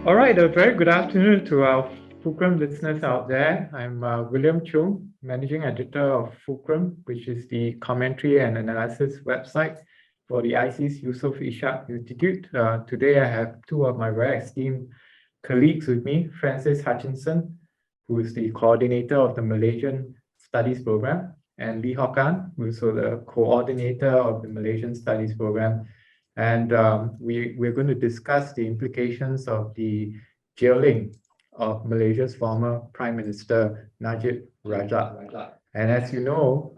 All right, a very good afternoon to our Fulcrum listeners out there. I'm William Choong, Managing Editor of Fulcrum, which is the commentary and analysis website for the ISEAS Yusof Ishak Institute. Today, I have two of my very esteemed colleagues with me, Francis Hutchinson, who is the coordinator of the Malaysian Studies Program, and Lee Hwok, who is the coordinator of the Malaysian Studies Program. And we're going to discuss the implications of the jailing of Malaysia's former Prime Minister Najib Razak. And as you know,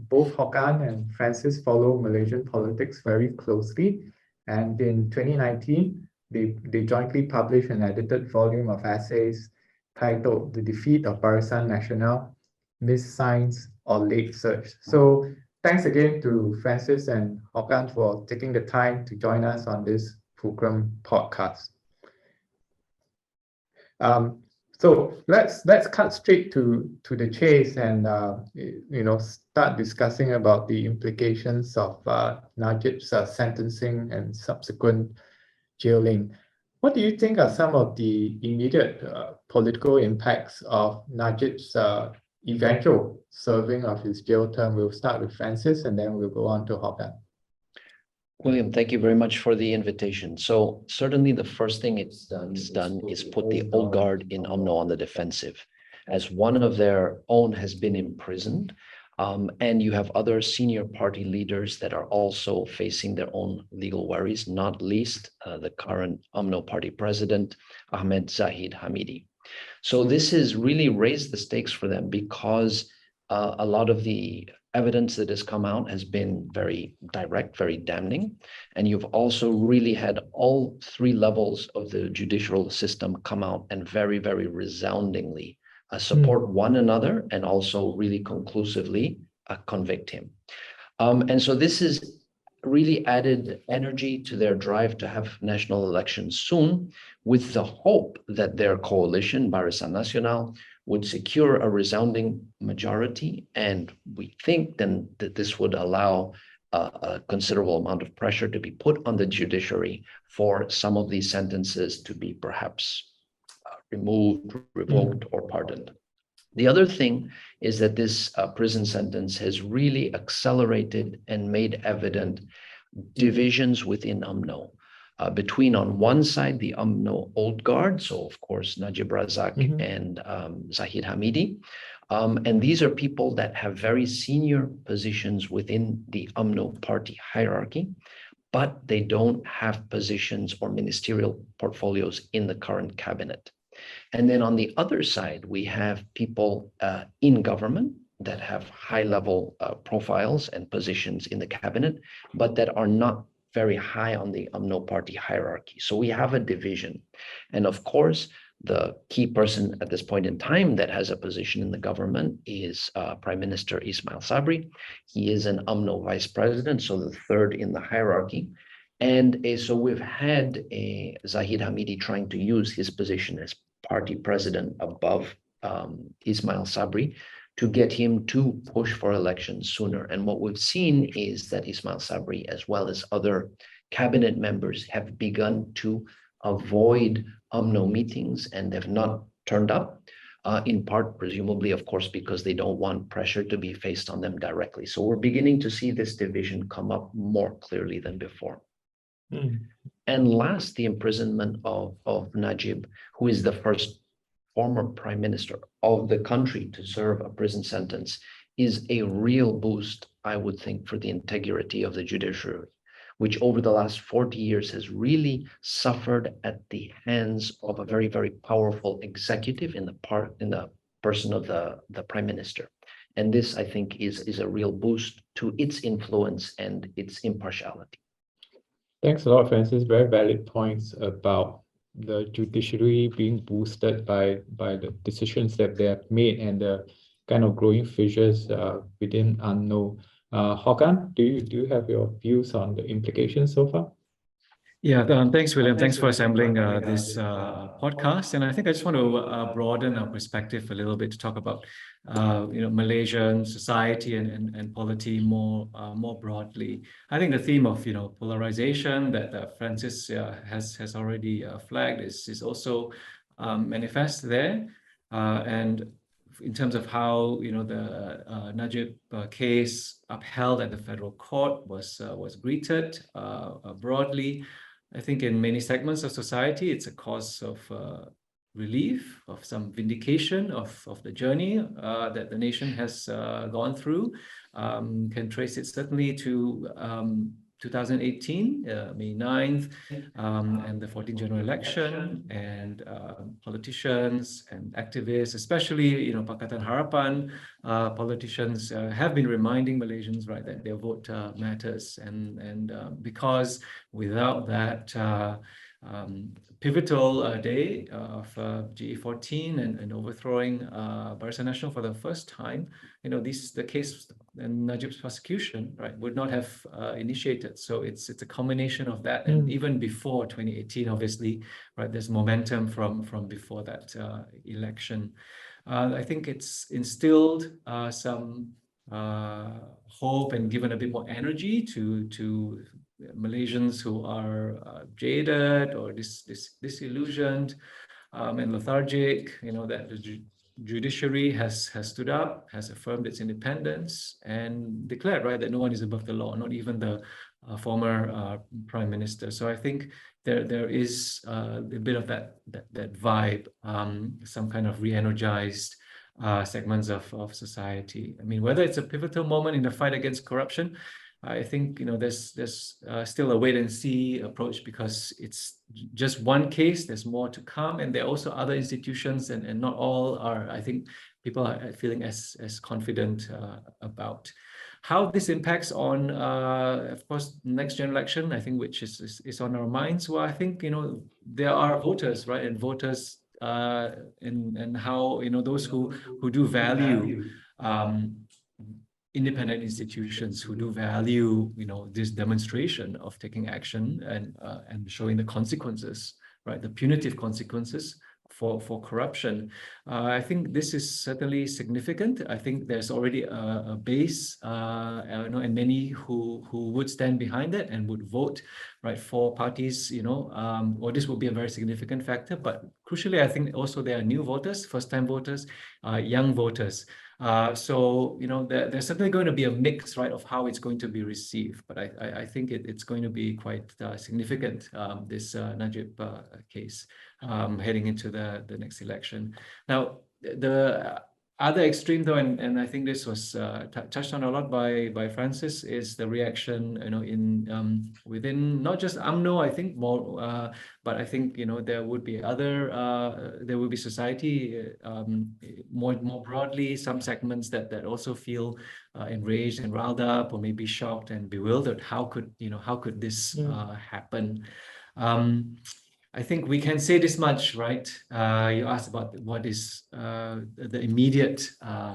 both Hwok and Francis follow Malaysian politics very closely. And in 2019, they jointly published an edited volume of essays titled The Defeat of Barisan Nasional, Missed Signs or Late Search. So thanks again to Francis and Hwok for taking the time to join us on this Fulcrum podcast. So let's cut straight to the chase and start discussing about the implications of Najib's sentencing and subsequent jailing. What do you think are some of the immediate political impacts of Najib's eventual serving of his jail term? We'll start with Francis and then we'll go on to Hwok. William, thank you very much for the invitation. So certainly the first thing it's done is put the old guard in UMNO on the defensive, as one of their own has been imprisoned. And you have other senior party leaders that are also facing their own legal worries, not least the current UMNO party president, Ahmed Zahid Hamidi. So this has really raised the stakes for them because a lot of the evidence that has come out has been very direct, very damning. And you've also really had all three levels of the judicial system come out and very, very resoundingly support one another and also really conclusively convict him. And so this is really added energy to their drive to have national elections soon, with the hope that their coalition, Barisan Nasional, would secure a resounding majority. And we think then that this would allow a considerable amount of pressure to be put on the judiciary for some of these sentences to be perhaps removed, revoked, or pardoned. The other thing is that this prison sentence has really accelerated and made evident divisions within UMNO. Between, on one side, the UMNO old guard, so of course Najib Razak and Zahid Hamidi. And these are people that have very senior positions within the UMNO party hierarchy, but they don't have positions or ministerial portfolios in the current cabinet. And then on the other side, we have people in government that have high-level profiles and positions in the cabinet, but that are not very high on the UMNO party hierarchy. So we have a division. And of course, the key person at this point in time that has a position in the government is Prime Minister Ismail Sabri. He is an UMNO vice president, so the third in the hierarchy. And so we've had Zahid Hamidi trying to use his position as party president above Ismail Sabri to get him to push for elections sooner. And what we've seen is that Ismail Sabri, as well as other cabinet members, have begun to avoid UMNO meetings and have not turned up, in part, presumably, of course, because they don't want pressure to be faced on them directly. So we're beginning to see this division come up more clearly than before. And last, the imprisonment of Najib, who is the first former prime minister of the country to serve a prison sentence, is a real boost, I would think, for the integrity of the judiciary, which over the last 40 years has really suffered at the hands of a very, very powerful executive in the person of the prime minister. And this, I think, is a real boost to its influence and its impartiality. Thanks a lot, Francis. Very valid points about the judiciary being boosted by the decisions that they have made and the kind of growing fissures within UMNO. Hwok, do you have your views on the implications so far? Yeah, thanks, William. Thanks for assembling this podcast. And I think I just want to broaden our perspective a little bit to talk about, Malaysian society and polity more broadly. I think the theme of, polarization that Francis has already flagged is also manifest there. And in terms of how, the Najib case upheld at the federal court was greeted broadly. I think in many segments of society, it's a cause of relief, of some vindication of the journey that the nation has gone through. Can trace it certainly to 2018, May 9th, and the 14th general election, and politicians and activists, especially, Pakatan Harapan, politicians have been reminding Malaysians, right, that their vote matters. And because without that pivotal day of GE14 and overthrowing Barisan Nasional for the first time, the case and Najib's prosecution, right, would not have initiated. So it's a combination of that, and even before 2018, obviously, right, there's momentum from before that election. I think it's instilled some hope and given a bit more energy to Malaysians who are jaded or disillusioned and lethargic. That the judiciary has stood up, has affirmed its independence, and declared, right, that no one is above the law, not even the former prime minister. So I think there is a bit of that vibe, some kind of re-energized segments of society. I mean, whether it's a pivotal moment in the fight against corruption, I think there's still a wait and see approach, because it's just one case. There's more to come, and there are also other institutions, and not all are, I think, people are feeling as confident about. How this impacts on, of course, next general election, I think, which is on our minds. Well, I think there are voters, right, and voters and how those who do value independent institutions, who do value this demonstration of taking action and showing the consequences, right, the punitive consequences for corruption. I think this is certainly significant. I think there's already a base, and many who would stand behind it and would vote, right, for parties, or this will be a very significant factor. But crucially, I think also there are new voters, first-time voters, young voters. So there's certainly going to be a mix, right, of how it's going to be received. But I think it's going to be quite significant, this Najib case, heading into the next election. Now, the other extreme, though, and I think this was touched on a lot by Francis, is the reaction, in within not just UMNO, I think more, but I think there would be there will be society more broadly, some segments that also feel enraged and riled up, or maybe shocked and bewildered. How could this happen? I think we can say this much, right? You asked about what is the immediate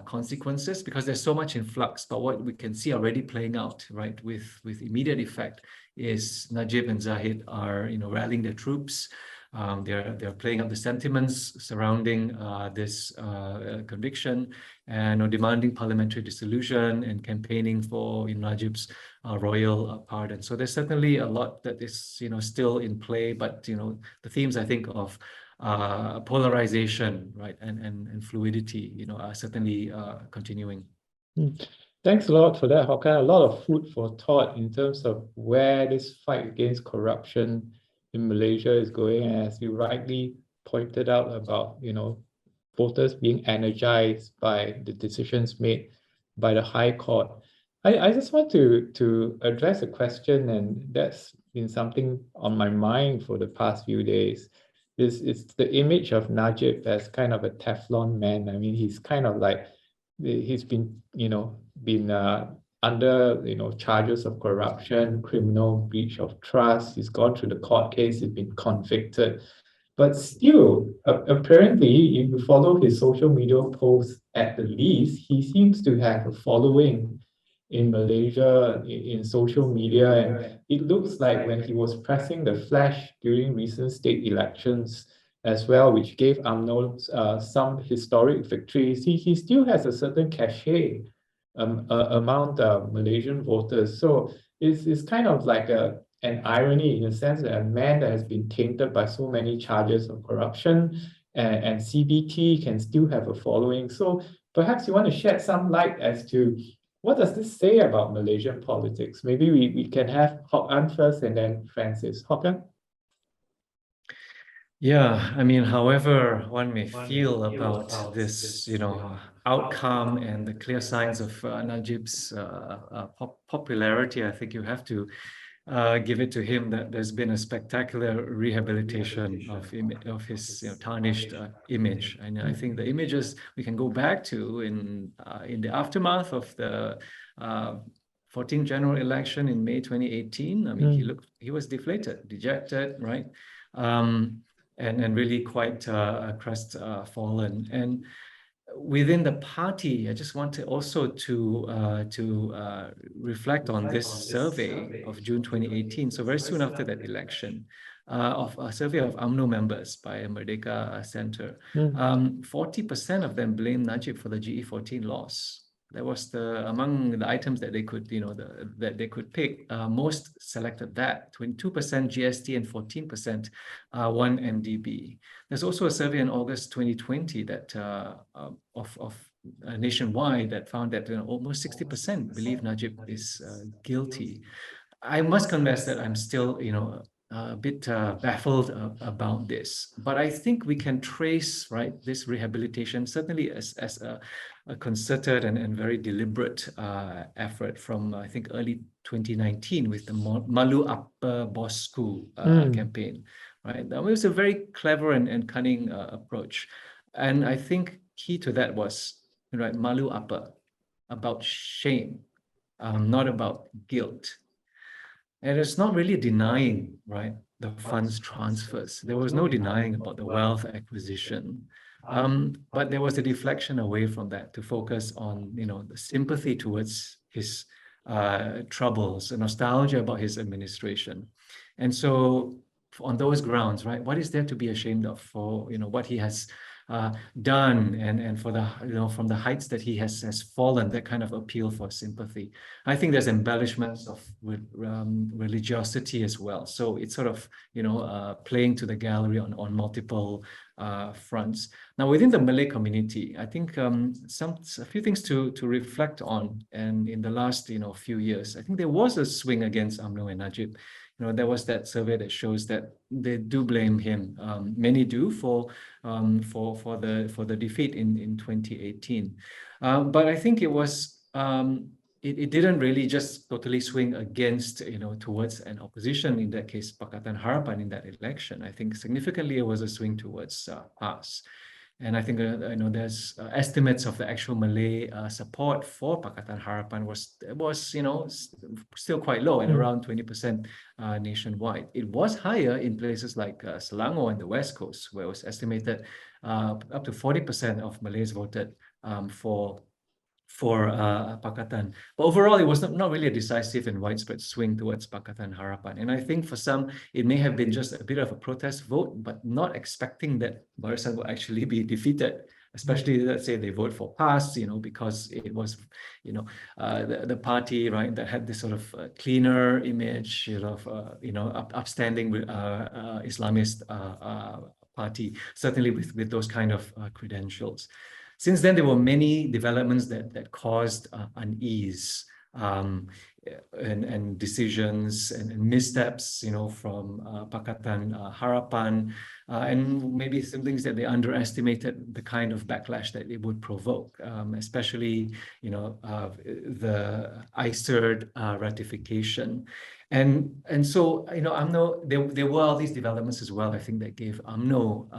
consequences, because there's so much in flux. But what we can see already playing out, right, with immediate effect, is Najib and Zahid are rallying their troops. They're playing up the sentiments surrounding this conviction, and demanding parliamentary dissolution and campaigning for Najib's royal pardon. So there's certainly a lot that is still in play, but the themes, I think, of polarization, right, and fluidity are certainly continuing. Thanks a lot for that, Hwok. A lot of food for thought in terms of where this fight against corruption in Malaysia is going. And as you rightly pointed out about, voters being energized by the decisions made by the High Court. I just want to address a question, and that's been something on my mind for the past few days. It's the image of Najib as kind of a Teflon man. I mean, he's kind of like, he's been under charges of corruption, criminal breach of trust. He's gone through the court case. He's been convicted, but still, apparently, if you follow his social media posts, at the least, he seems to have a following in Malaysia in social media, and it looks like when he was pressing the flash during recent state elections as well, which gave UMNO some historic victories, he still has a certain cachet among Malaysian voters. So it's kind of like an irony in a sense that a man that has been tainted by so many charges of corruption and CBT can still have a following. So perhaps you want to shed some light as to what does this say about Malaysian politics? Maybe we can have Hwok first and then Francis. Hwok. Yeah, I mean, however one may feel about this, outcome and the clear signs of Najib's popularity, I think you have to give it to him that there's been a spectacular rehabilitation of his tarnished image. And I think the images we can go back to in the aftermath of the 14th general election in May 2018. I mean, he was deflated, dejected, right? And really quite crestfallen. And within the party, I just wanted also to reflect on this survey of June 2018. So very soon after that election, of a survey of UMNO members by a Merdeka Center, 40% of them blame Najib for the GE14 loss. That was among the items that they could, that they could pick. Most selected that, 22% GST and 14% 1MDB. There's also a survey in August 2020 that of nationwide that found that almost 60% believe Najib is guilty. I must confess that I'm still, a bit baffled about this, but I think we can trace this rehabilitation certainly as a concerted and very deliberate effort from I think early 2019 with the Malu Apa Bosku campaign. Right, that was a very clever and cunning approach, and I think key to that was Malu Apa, about shame, not about guilt. And it's not really denying, the funds transfers. There was no denying about the wealth acquisition. But there was a deflection away from that to focus on, the sympathy towards his troubles, the nostalgia about his administration. And so on those grounds, what is there to be ashamed of for, what he has done and for the from the heights that he has fallen, that kind of appeal for sympathy. I think there's embellishments of religiosity as well. So it's sort of playing to the gallery on multiple fronts. Now within the Malay community, I think a few things to reflect on. And in the last few years, I think there was a swing against UMNO and Najib. There was that survey that shows that they do blame him. Many do for the defeat in 2018. But I think it was it didn't really just totally swing against towards an opposition, in that case Pakatan Harapan in that election. I think significantly it was a swing towards PAS. And I think there's estimates of the actual Malay support for Pakatan Harapan was still quite low at around 20% nationwide. It was higher in places like Selangor and the West Coast, where it was estimated up to 40% of Malays voted for Pakatan. But overall, it was not really a decisive and widespread swing towards Pakatan Harapan. And I think for some, it may have been just a bit of a protest vote, but not expecting that Barisan will actually be defeated, especially let's say they vote for PAS, because it was, the party, that had this sort of cleaner image, upstanding Islamist party, certainly with those kind of credentials. Since then, there were many developments that caused unease and decisions and missteps, from Pakatan Harapan, and maybe some things that they underestimated the kind of backlash that it would provoke, especially, the ISEAS ratification. And so, UMNO, there were all these developments as well, I think, that gave UMNO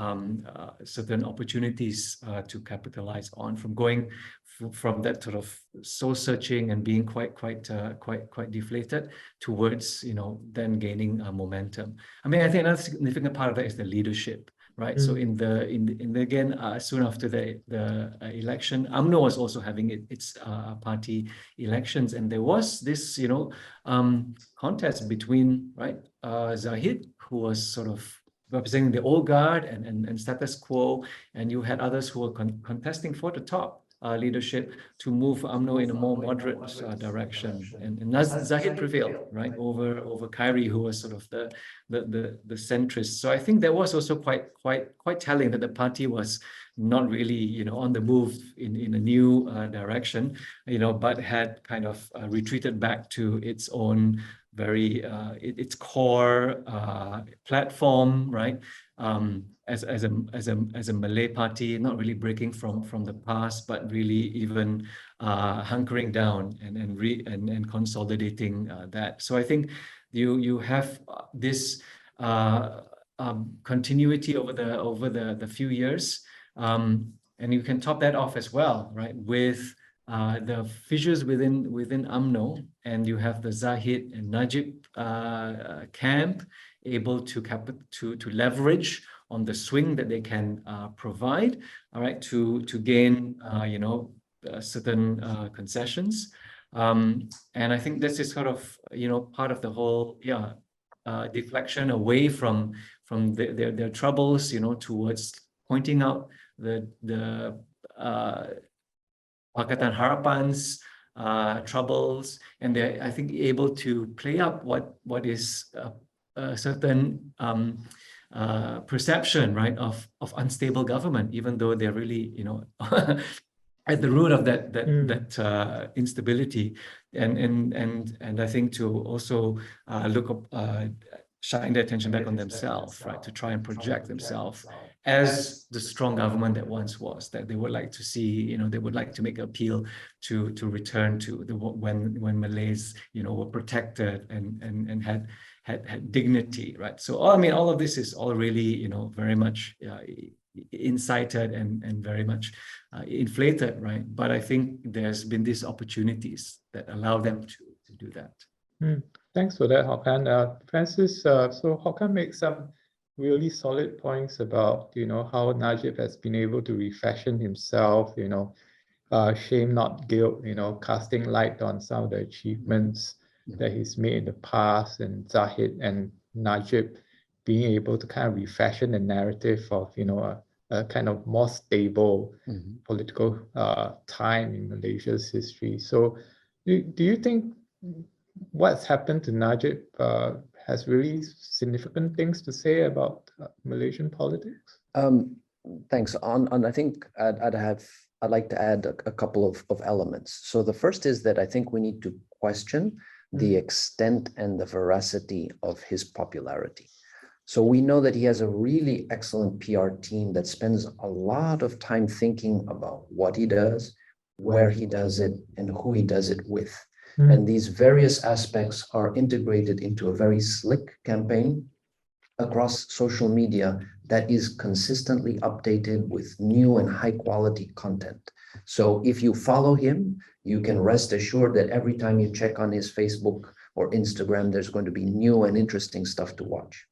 certain opportunities to capitalize on, from going from that sort of soul searching and being quite deflated towards, then gaining momentum. I mean, I think another significant part of that is the leadership. right? So in the again soon after the election, UMNO was also having its party elections, and there was this contest between Zahid, who was sort of representing the old guard and status quo, and you had others who were contesting for the top leadership to move UMNO in a more moderate direction, and Zahid prevailed, right, over Khairi, who was sort of the centrist. So I think that was also quite telling that the party was not really on the move in a new direction, but had kind of retreated back to its own very its core platform, right? As a Malay party, not really breaking from the past, but really even hunkering down and consolidating that. So I think you have this continuity over the few years, and you can top that off as well, right, with the fissures within UMNO, and you have the Zahid and Najib camp able to leverage on the swing that they can provide, all right, to gain certain concessions, and I think this is sort of part of the whole deflection away from their troubles, towards pointing out the Pakatan Harapan's troubles, and they're, I think, able to play up what is a certain perception, right, of unstable government, even though they're really at the root of that instability, and I think to also shine their attention back on themselves, right, to try and project themselves as the strong government that once was, that they would like to see, they would like to make an appeal to return to when Malays, were protected and had dignity, right? So all of this is all really, very much incited and very much inflated, right? But I think there's been these opportunities that allow them to do that. Thanks for that, Hwok. Francis, so Hwok makes some really solid points about, how Najib has been able to refashion himself, shame not guilt, casting light on some of the achievements that he's made in the past, and Zahid and Najib being able to kind of refashion the narrative of, a kind of more stable political time in Malaysia's history. So do you think what's happened to Najib has really significant things to say about Malaysian politics? Thanks. I think I'd like to add a couple of elements. So the first is that I think we need to question the extent and the veracity of his popularity. So we know that he has a really excellent PR team that spends a lot of time thinking about what he does, where he does it, and who he does it with. And these various aspects are integrated into a very slick campaign across social media that is consistently updated with new and high quality content. So if you follow him, you can rest assured that every time you check on his Facebook or Instagram, there's going to be new and interesting stuff to watch.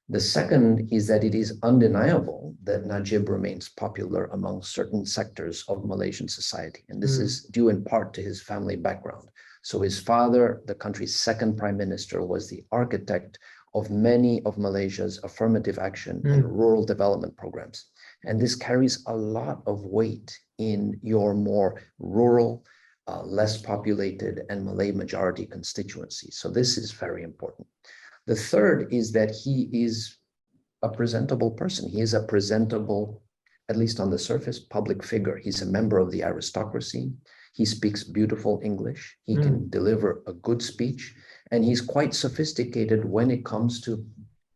The second is that it is undeniable that Najib remains popular among certain sectors of Malaysian society. And this is due in part to his family background. So his father, the country's second prime minister, was the architect of many of Malaysia's affirmative action and rural development programs. And this carries a lot of weight in your more rural, less populated and Malay majority constituencies. So this is very important. The third is that he is a presentable person. He is a presentable, at least on the surface, public figure. He's a member of the aristocracy. He speaks beautiful English. He can deliver a good speech. And he's quite sophisticated when it comes to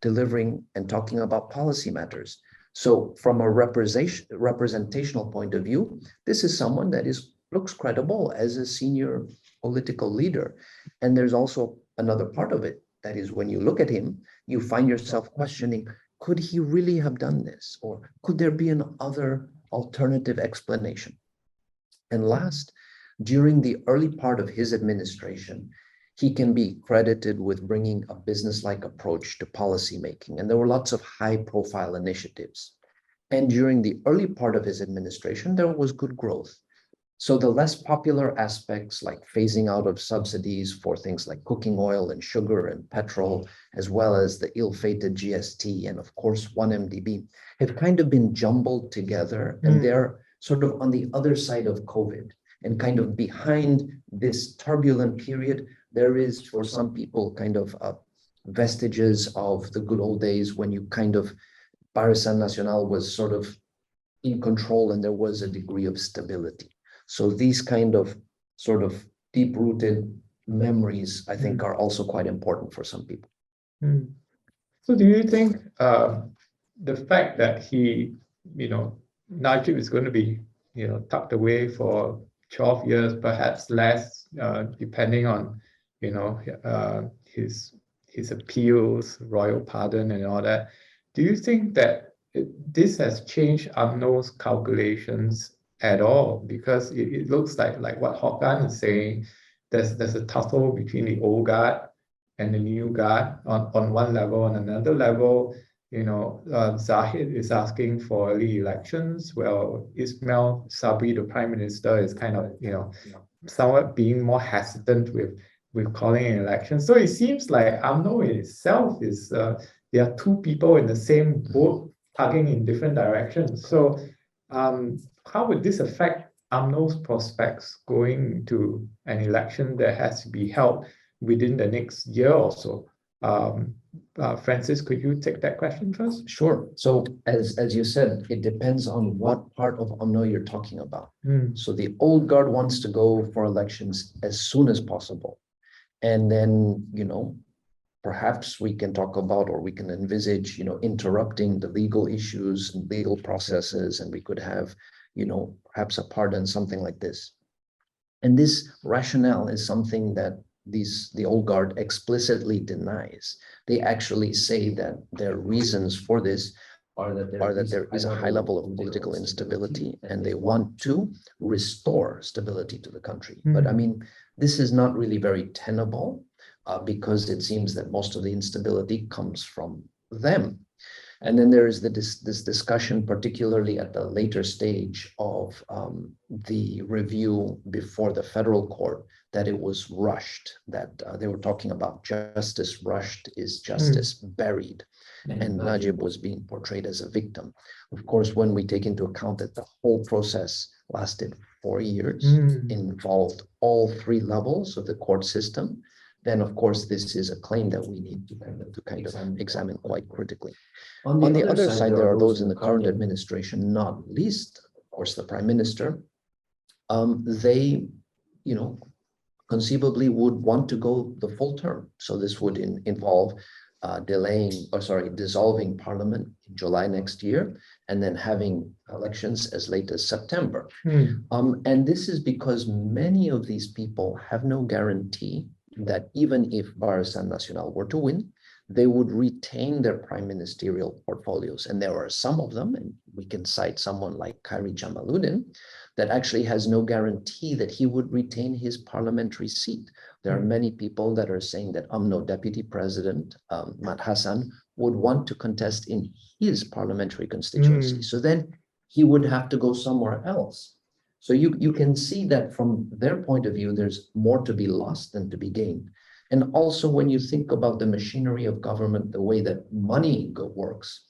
delivering and talking about policy matters. So from a representational point of view, this is someone that looks credible as a senior political leader. And there's also another part of it. That is, when you look at him, you find yourself questioning, could he really have done this? Or could there be another alternative explanation? And last, during the early part of his administration, he can be credited with bringing a business-like approach to policymaking. And there were lots of high-profile initiatives. And during the early part of his administration, there was good growth. So the less popular aspects like phasing out of subsidies for things like cooking oil and sugar and petrol, as well as the ill-fated GST and of course 1MDB, have kind of been jumbled together, and they're sort of on the other side of COVID. And kind of behind this turbulent period, there is for some people kind of vestiges of the good old days when you kind of, Barisan Nasional was sort of in control and there was a degree of stability. So these kind of sort of deep-rooted memories, I think, are also quite important for some people. So do you think the fact that he, Najib is going to be, tucked away for 12 years, perhaps less, depending on, his appeals, royal pardon and all that. Do you think that this has changed UMNO's calculations at all? Because it looks like what Hwok is saying, there's a tussle between the old guard and the new guard on one level. On another level, Zahid is asking for early elections. Well, Ismail Sabri, the prime minister, is kind of, somewhat being more hesitant with calling an election. So it seems like UMNO in itself is, there are two people in the same boat tugging in different directions. So how would this affect UMNO's prospects going to an election that has to be held within the next year or so? Francis, could you take that question first? Sure. So as you said, it depends on what part of UMNO you're talking about. So the old guard wants to go for elections as soon as possible. And then, perhaps we can talk about, or we can envisage, interrupting the legal issues and legal processes, and we could have, perhaps a pardon, something like this. And this rationale is something that the old guard explicitly denies. They actually say that their reasons for this are that there is a high level of political instability and they want to restore stability to the country. But I mean, this is not really very tenable because it seems that most of the instability comes from them. And then there is this discussion, particularly at the later stage of the review before the federal court, that it was rushed, that they were talking about justice rushed is justice buried. And Najib was being portrayed as a victim. Of course, when we take into account that the whole process lasted 4 years, involved all 3 levels of the court system, then of course this is a claim that we need to kind of examine quite critically. On the other side, there are those in the current administration, not least, of course, the prime minister. They, conceivably would want to go the full term. So this would involve dissolving parliament in July next year, and then having elections as late as September. And this is because many of these people have no guarantee that even if Barisan Nasional were to win, they would retain their prime ministerial portfolios. And there are some of them, and we can cite someone like Khairi Jamaluddin, that actually has no guarantee that he would retain his parliamentary seat. There are many people that are saying that UMNO Deputy President Mat Hassan would want to contest in his parliamentary constituency. So then he would have to go somewhere else. So you can see that from their point of view, there's more to be lost than to be gained. And also when you think about the machinery of government, the way that money works,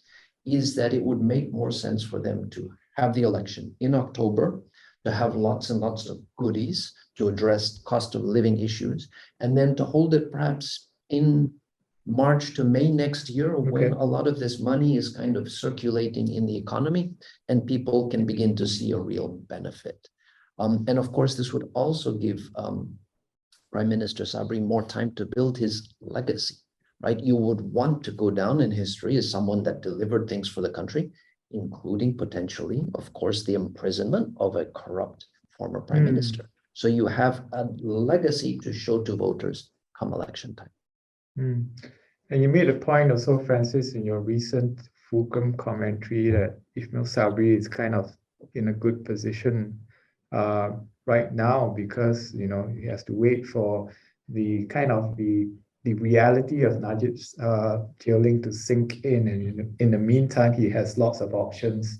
is that it would make more sense for them to have the election in October, to have lots and lots of goodies to address cost of living issues, and then to hold it perhaps in March to May next year, when a lot of this money is kind of circulating in the economy and people can begin to see a real benefit. And of course, this would also give Prime Minister Sabri more time to build his legacy, right? You would want to go down in history as someone that delivered things for the country, including potentially, of course, the imprisonment of a corrupt former prime minister. So you have a legacy to show to voters come election time. And you made a point also, Francis, in your recent Fulcrum commentary that Ismail Sabri is kind of in a good position right now because, he has to wait for the kind of the reality of Najib's jailing to sink in, and in the meantime, he has lots of options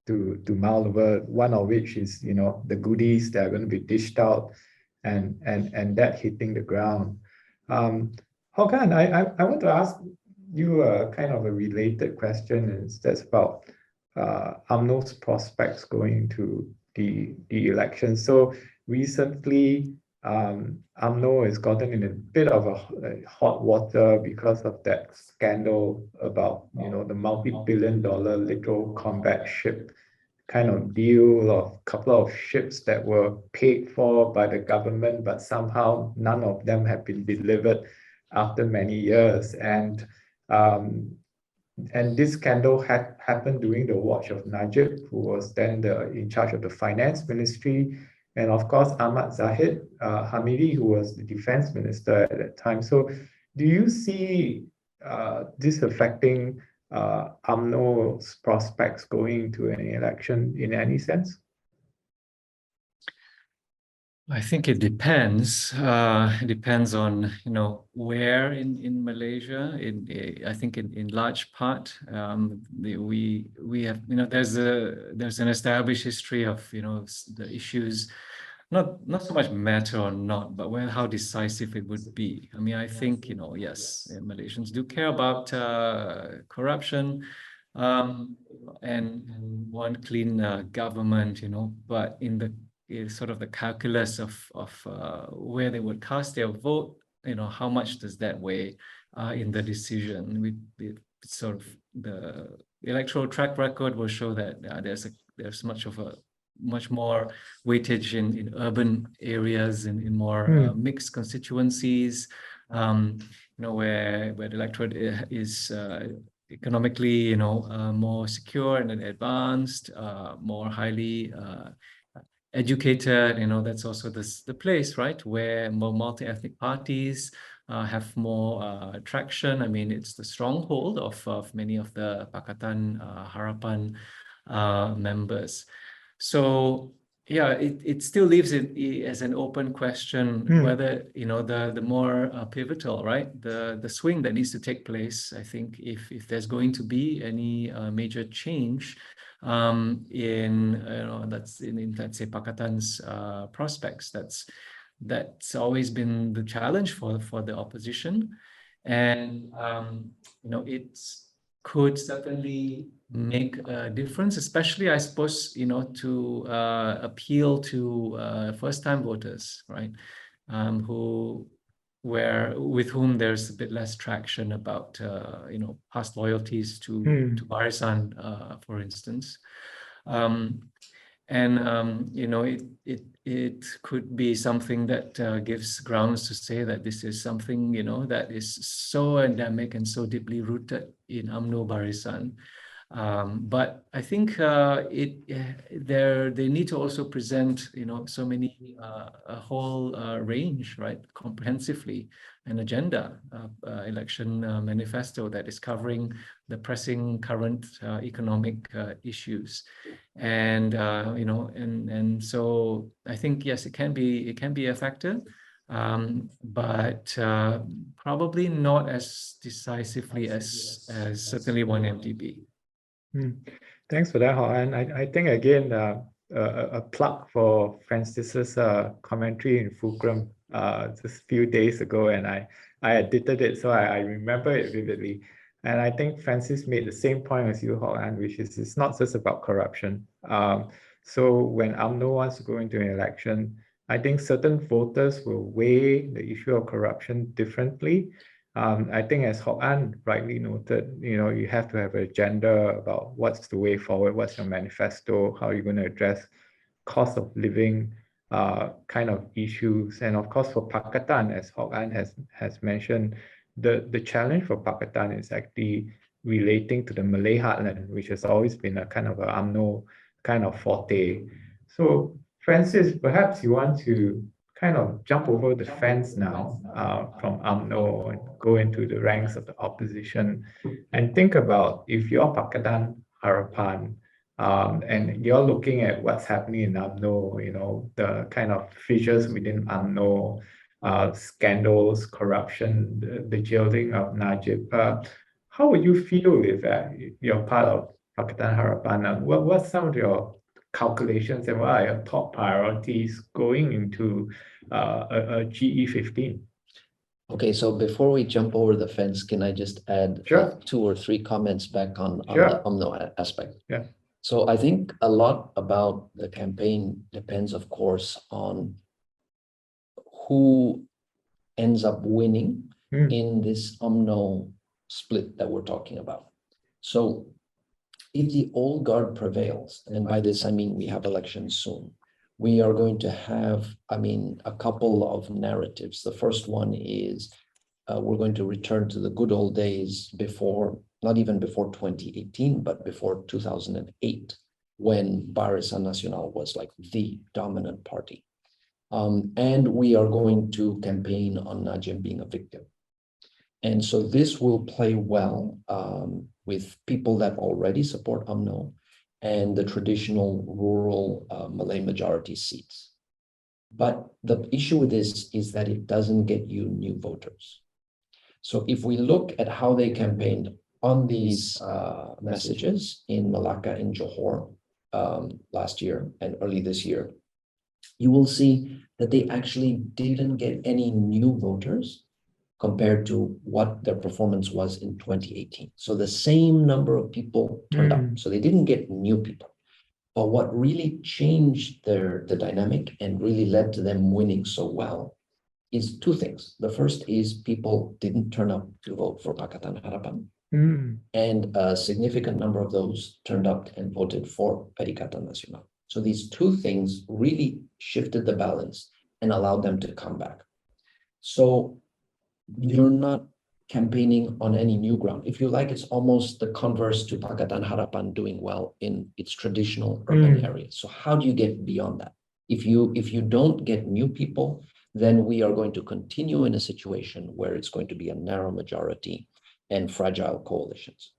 to mull over. One of which is, the goodies that are going to be dished out, and that hitting the ground. Hokan, I want to ask you a kind of a related question, and that's about UMNO's prospects going to the election. So recently, UMNO has gotten in a bit of a hot water because of that scandal about, the multi-billion-dollar Littoral Combat Ship kind of deal, of a couple of ships that were paid for by the government, but somehow none of them have been delivered after many years. Um, and this scandal had happened during the watch of Najib, who was then in charge of the finance ministry, and of course Ahmad Zahid Hamidi, who was the defense minister at that time. So, do you see this affecting UMNO's prospects going to any election in any sense? I think it depends. It depends on where in Malaysia. I think in large part, we have there's an established history of the issues, not so much matter or not, but how decisive it would be. I mean, I think yes, Malaysians do care about corruption, and one clean government, but in the is sort of the calculus of where they would cast their vote, how much does that weigh in the decision? Sort of the electoral track record will show that there's much more weightage in urban areas and in more mixed constituencies, where the electorate is economically, more secure and advanced, more highly educated. That's also the place, right, where more multi-ethnic parties have more traction. I mean, it's the stronghold of many of the Pakatan Harapan members. So yeah, it still leaves it as an open question whether the more pivotal, right, the swing that needs to take place. I think if there's going to be any major change in let's say Pakatan's prospects, that's always been the challenge for the opposition, and it could certainly make a difference, especially I suppose to appeal to first-time voters, right, with whom there's a bit less traction about past loyalties to Barisan, for instance, it could be something that gives grounds to say that this is something that is so endemic and so deeply rooted in UMNO Barisan. But I think they need to also present so many a whole range, right, comprehensively, an agenda, election manifesto that is covering the pressing current economic issues, and and so I think yes, it can be a factor, but probably not as decisively as certainly one MDB. Thanks for that, Hwok. And I think again a plug for Francis's commentary in Fulcrum just a few days ago, and I edited it, so I remember it vividly. And I think Francis made the same point as you, Hwok, which is it's not just about corruption. So when UMNO wants to go into an election, I think certain voters will weigh the issue of corruption differently. I think as Hwok rightly noted, you have to have an agenda about what's the way forward, what's your manifesto, how are you going to address cost of living kind of issues. And of course for Pakatan, as Hwok has mentioned, the challenge for Pakatan is actually relating to the Malay heartland, which has always been a kind of a UMNO kind of forte. So Francis, perhaps you want to kind of jump over the fence now from UMNO and go into the ranks of the opposition and think about if you're Pakatan Harapan and you're looking at what's happening in UMNO, the kind of fissures within UMNO, scandals, corruption, the jailing of Najib. How would you feel if you're part of Pakatan Harapan? And what's some of your calculations and what are your top priorities going into a GE15? Okay, so before we jump over the fence, can I just add Sure. 2 or 3 comments back on Sure. the UMNO aspect? Yeah. So I think a lot about the campaign depends, of course, on who ends up winning in this UMNO split that we're talking about. So if the old guard prevails, and by this I mean we have elections soon, we are going to have, a couple of narratives. The first one is we're going to return to the good old days before, not even before 2018, but before 2008, when Barisan Nasional was like the dominant party. And we are going to campaign on Najib being a victim. And so this will play well with people that already support UMNO and the traditional rural Malay majority seats. But the issue with this is that it doesn't get you new voters. So if we look at how they campaigned on these messages in Malacca and Johor last year and early this year, you will see that they actually didn't get any new voters compared to what their performance was in 2018. So the same number of people turned up. So they didn't get new people. But what really changed the dynamic and really led to them winning so well is 2 things. The first is people didn't turn up to vote for Pakatan Harapan. And a significant number of those turned up and voted for Perikatan Nasional. So these 2 things really shifted the balance and allowed them to come back. So you're not campaigning on any new ground. If you like, it's almost the converse to Pakatan Harapan doing well in its traditional urban areas. So how do you get beyond that? If you don't get new people, then we are going to continue in a situation where it's going to be a narrow majority and fragile coalitions.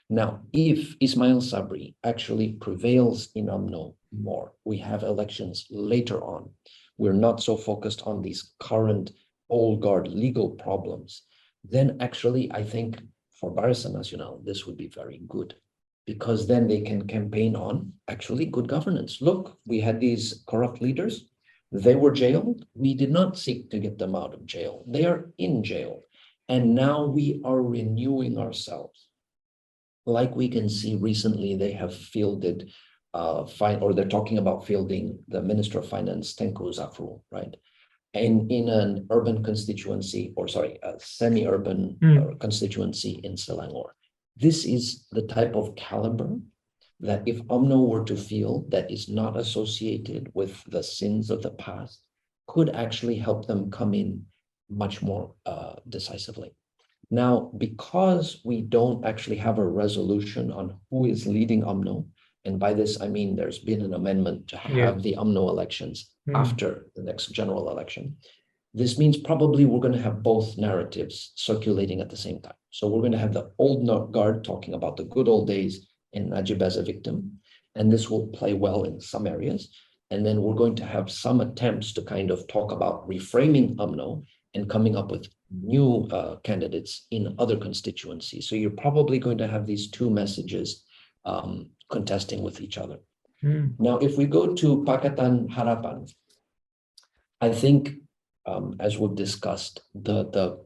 Now, if Ismail Sabri actually prevails in UMNO more, we have elections later on. We're not so focused on these current old guard legal problems, then actually I think for Barisan Nasional, this would be very good because then they can campaign on actually good governance. Look, we had these corrupt leaders. They were jailed. We did not seek to get them out of jail. They are in jail. And now we are renewing ourselves. Like we can see recently, they have fielded, they're talking about fielding the Minister of Finance, Tengku Zafrul, right? And in an urban constituency, a semi-urban constituency in Selangor. This is the type of caliber that if UMNO were to feel that is not associated with the sins of the past, could actually help them come in much more decisively. Now, because we don't actually have a resolution on who is leading UMNO, and by this, I mean, there's been an amendment to have the UMNO elections after the next general election. This means probably we're going to have both narratives circulating at the same time. So we're going to have the old guard talking about the good old days and Najib as a victim. And this will play well in some areas. And then we're going to have some attempts to kind of talk about reframing UMNO and coming up with new candidates in other constituencies. So you're probably going to have these 2 messages contesting with each other. Now, if we go to Pakatan Harapan, I think, as we've discussed, the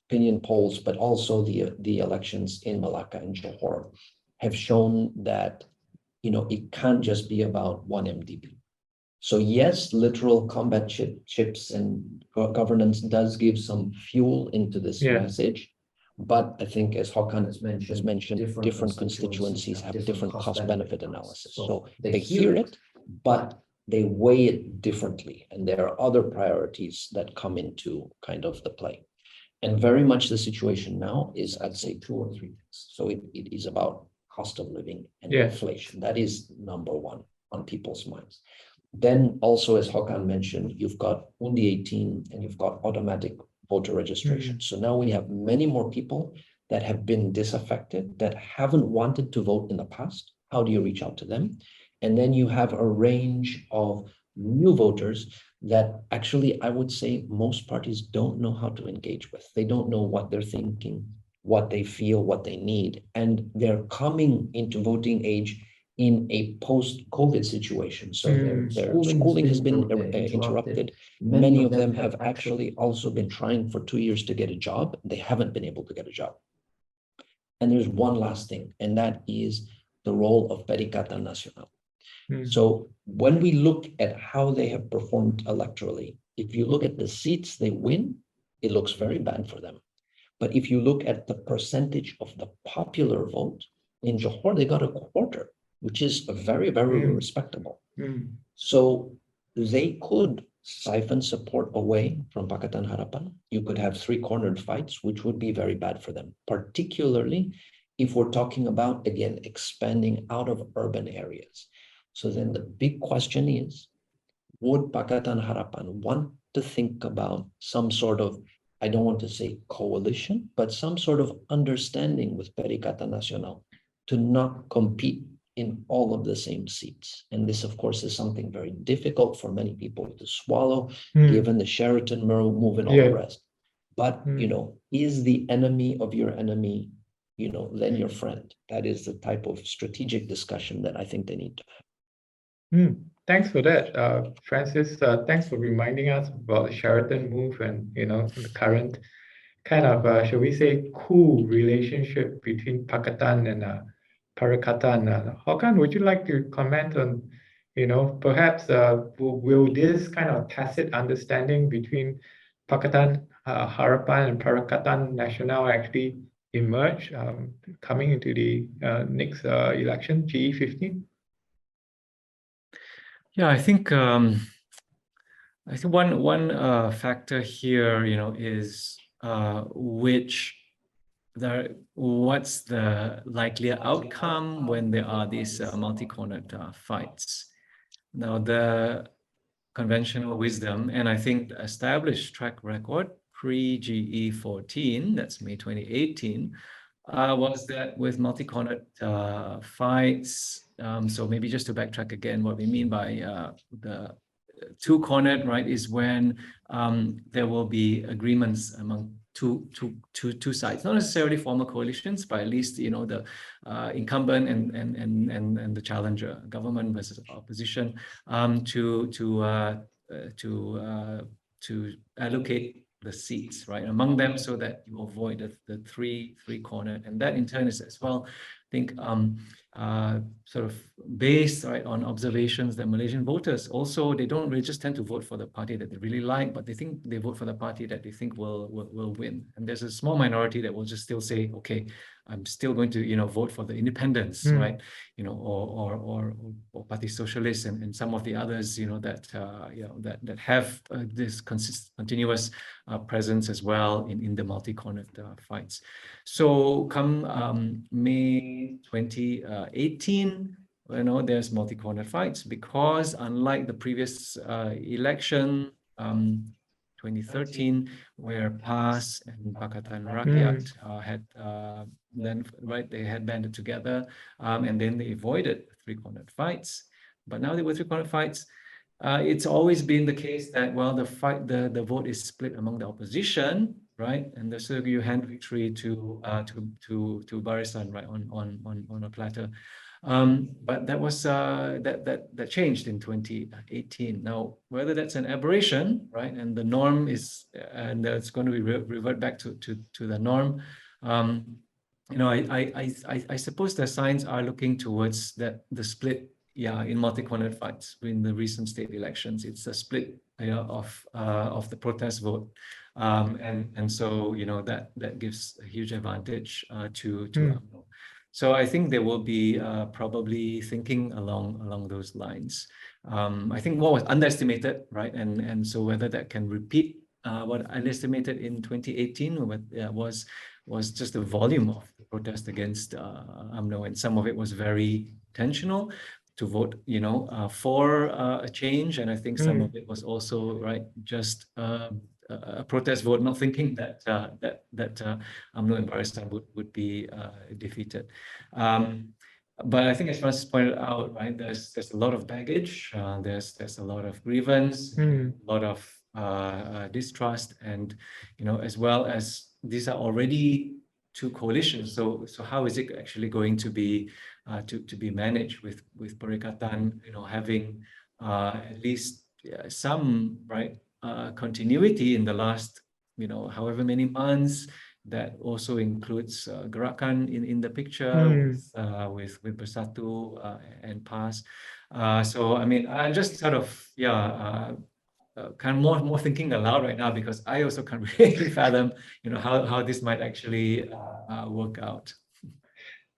opinion polls, but also the elections in Malacca and Johor have shown that, it can't just be about one MDB. So yes, Littoral Combat Ships and governance does give some fuel into this message. But I think, as Hwok has mentioned, different constituencies have different cost-benefit analysis. So they hear it, but they weigh it differently. And there are other priorities that come into kind of the play. And very much the situation now is, I'd say, 2 or 3 things. So it is about cost of living and inflation. That is number 1 on people's minds. Then also, as Hwok mentioned, you've got Undi 18 and you've got automatic voter registration. So now we have many more people that have been disaffected, that haven't wanted to vote in the past. How do you reach out to them? And then you have a range of new voters that actually I would say most parties don't know how to engage with. They don't know what they're thinking, what they feel, what they need, and they're coming into voting age in a post-COVID situation. So their schooling has been interrupted. Many of them have actually also been trying for 2 years to get a job. They haven't been able to get a job. And there's one last thing, and that is the role of Perikatan Nasional. So when we look at how they have performed electorally, if you look at the seats they win, it looks very bad for them. But if you look at the percentage of the popular vote, in Johor, they got a quarter, which is very, very respectable. So they could siphon support away from Pakatan Harapan. You could have three-cornered fights, which would be very bad for them, particularly if we're talking about, again, expanding out of urban areas. So then the big question is, would Pakatan Harapan want to think about some sort of, I don't want to say coalition, but some sort of understanding with Perikatan Nasional to not compete in all of the same seats? And this, of course, is something very difficult for many people to swallow, given the Sheraton move and all the rest. But, is the enemy of your enemy, then your friend? That is the type of strategic discussion that I think they need to have. Thanks for that, Francis. Thanks for reminding us about the Sheraton move and the current kind of shall we say cool relationship between Pakatan and Parakatan. Håkan, would you like to comment on perhaps will this kind of tacit understanding between Pakatan Harapan and Parakatan Nasional actually emerge coming into the next election, GE15? Yeah, I think one factor here, is what's the likelier outcome when there are these multi-cornered fights. Now, the conventional wisdom, and I think the established track record pre-GE14, that's May 2018, was that with multi-cornered fights, so maybe just to backtrack again, what we mean by the two-cornered, right, is when there will be agreements among two sides, not necessarily formal coalitions, but at least the incumbent and the challenger, government versus opposition, to allocate the seats, right, among them, so that you avoid the three-cornered. And that in turn is as well, I think, sort of based, right, on observations that Malaysian voters also, they don't really just tend to vote for the party that they really like, but they think they vote for the party that they think will win. And there's a small minority that will just still say, okay, I'm still going to vote for the independents, right, or Party Socialist and some of the others, that have this continuous presence as well in the multi-cornered fights. So come May 2018, there's multi-cornered fights, because unlike the previous election, 2013, where PAS and Pakatan Rakyat had then, right, they had banded together, and then they avoided three-cornered fights. But now there were three-cornered fights. It's always been the case that, well, the vote is split among the opposition, right, and so you hand victory to Barisan, right, on a platter. But that was that changed in 2018. Now, whether that's an aberration, right, and the norm is, and it's going to be revert back to the norm. I suppose the signs are looking towards that the split, in multi-cornered fights in the recent state elections. It's a split of the protest vote, and so that gives a huge advantage to UMNO. So I think they will be probably thinking along those lines. I think what was underestimated, right, and so whether that can repeat what underestimated in 2018 was just the volume of the protest against UMNO, and some of it was very intentional to vote, for a change, and I think some of it was also, right, just a protest vote, not thinking that UMNO and Barisan would be defeated. But I think as Francis pointed out, right, there's a lot of baggage, there's a lot of grievance, a lot of distrust, and as well as these are already two coalitions. So how is it actually going to be managed with Perikatan, having at least some continuity in the last however many months. That also includes Gerakan in the picture with Bersatu and PAS. So I mean, I'm just sort of kind of more thinking aloud right now, because I also can't really fathom how this might actually work out.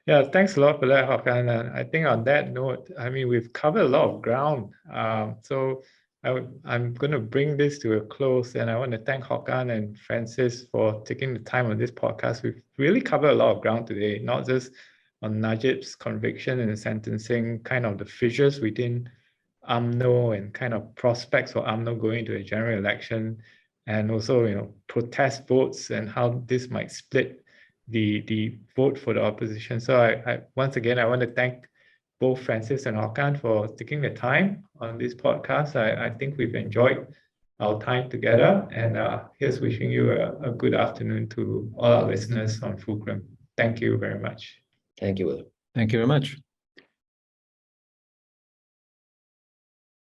Yeah, thanks a lot for that, Hokan. And I think on that note, I mean, we've covered a lot of ground. So I'm going to bring this to a close, and I want to thank Hokan and Francis for taking the time on this podcast. We've really covered a lot of ground today, not just on Najib's conviction and sentencing, kind of the fissures within UMNO and kind of prospects for UMNO going into a general election, and also, protest votes and how this might split the vote for the opposition. So I once again, I want to thank both Francis and Hokan for taking the time on this podcast. I think we've enjoyed our time together, and here's wishing you a good afternoon to all our listeners on Fulcrum. Thank you very much. Thank you, William. Thank you very much.